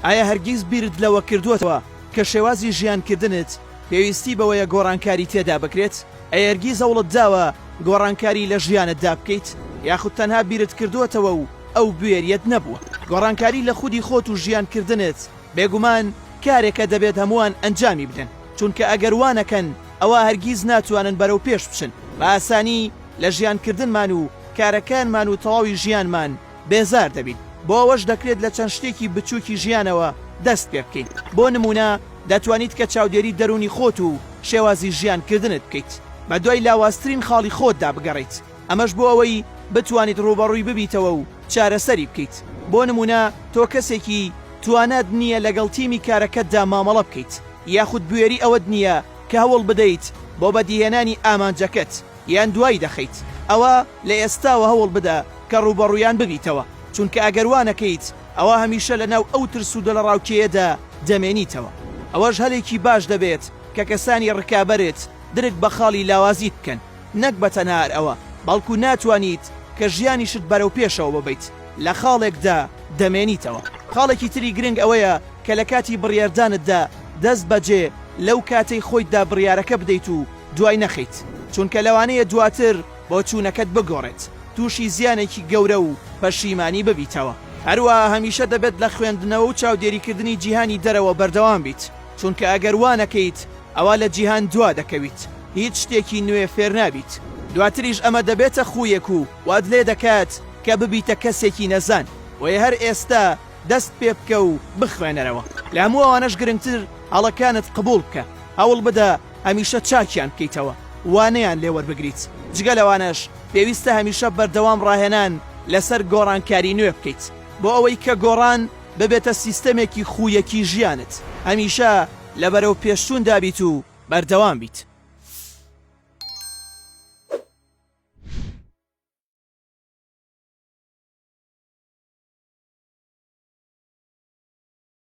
ئایا هەرگیز بیرت لەوە کردووەتەوە کە شێوازی ژیانکردنت پێویستی بەوەیە گۆڕانکاری تێدا بکرێت؟ ئەیا هەرگیز هەوڵت داوە گۆڕانکاری لە ژیانتدا بکەیت یاخود تەنها بیرت کردووەتەوە و ئەو بوێریەت نەبووە؟ گۆڕانکاری لە خودی خۆت و ژیانکردنت بێگومان کارێکە دەبێت هەمووان ئەنجامی بدەن، چونکە ئەگەر وانەکەن ئەوە هەرگیز ناتوانن بەرەو پێش بچن، بە ئاسانی لە ژیانکردنمان و کارەکانمان و تەواوی ژیانمان بێزار دەبین. بۆ ئەوەش دەکرێت لە چەند شتێکی بچووکی ژیانەوە دەست پێ بکەین. بۆ نمونە دەتوانیت کە چاودێری دەرونی خۆت و شێوازی ژیانکردنت بکەیت، بە دوای لاوازترین خاڵی خۆتدا بگەڕیت، ئەمەش بۆ ئەوەی بتوانیت ڕوبەڕووی ببیتەوە و چارەسەری بکەیت. بۆ نمونە تۆ کەسێکی توانات نییە لەگەڵ تیمی کارەکەتدا مامەڵە بکەیت، یاخود بوێری ئەوەت نییە کە هەوڵ بدەیت بۆ بەدیهێنانی ئامانجەکەت یان دوای دەخەیت، ئەوە لە ئێستاوە هەوڵ بدە کە ڕوبەڕوویان ببیتەوە، چونکە ئەگەروانەکەیت ئەوە هەمیشە لەناو ئەو ترس و دڵەڕاوکێیەدا دەمێنیتەوە. ئەوەش هەلێکی باش دەبێت کە کەسانی ڕکابەرت درک بە خاڵی لاوازیت بکەن، نەک بە تەنها ئەوە، بەڵکو ناتوانیت کە ژیانیشت بەرەو پێشەوە ببیت، لە خاڵێکدا دەمێنیتەوە. خاڵێکی تری گرنگ ئەوەیە کە لە کاتی بڕیاردانتدا دەست بەجێ لەو کاتەی خۆیتدا بڕیارەکە بدەیت و دوای نەخەیت، چونکە لەوانەیە دواتر بۆ چوونەکەت بگۆڕێت، تووشی زیانێکی گەورە و پەشیمانی ببیتەوە. هەروەها هەمیشە دەبێت لە خوێندنەوە و چاودێریکردنی جیهانی دەرەوە بەردەوام بیت، چونکە ئەگەر وانەکەیت ئەوە لە جیهان دوا دەکەویت، هیچ شتێکی نوێ فێر نابیت. دواتریش ئەمە دەبێتە خویەک و واد لێ دەکات کە ببیتە کەسێکی نەزان، وەیە هەر ئێستا دەست پێ بکە و بخوێنەرەوە. لە هەموو ئەوانەش گرنگتر هەڵەکانت قبول بکە، هەوڵ بدە هەمیشە چاکیان بکەیتەوە، وانەیان لێوەربگریت. جگە لەوانەش پێویستە هەمیشە بەردەوام ڕاهێنان لەسەر گۆڕانکاری نوێ بکەیت، بۆ ئەوەی کە گۆڕان ببێتە سیستەمێکی خویەکی ژیانت، هەمیشە لە بەرەو پێشچوون دابیت و بەردەوام بیت.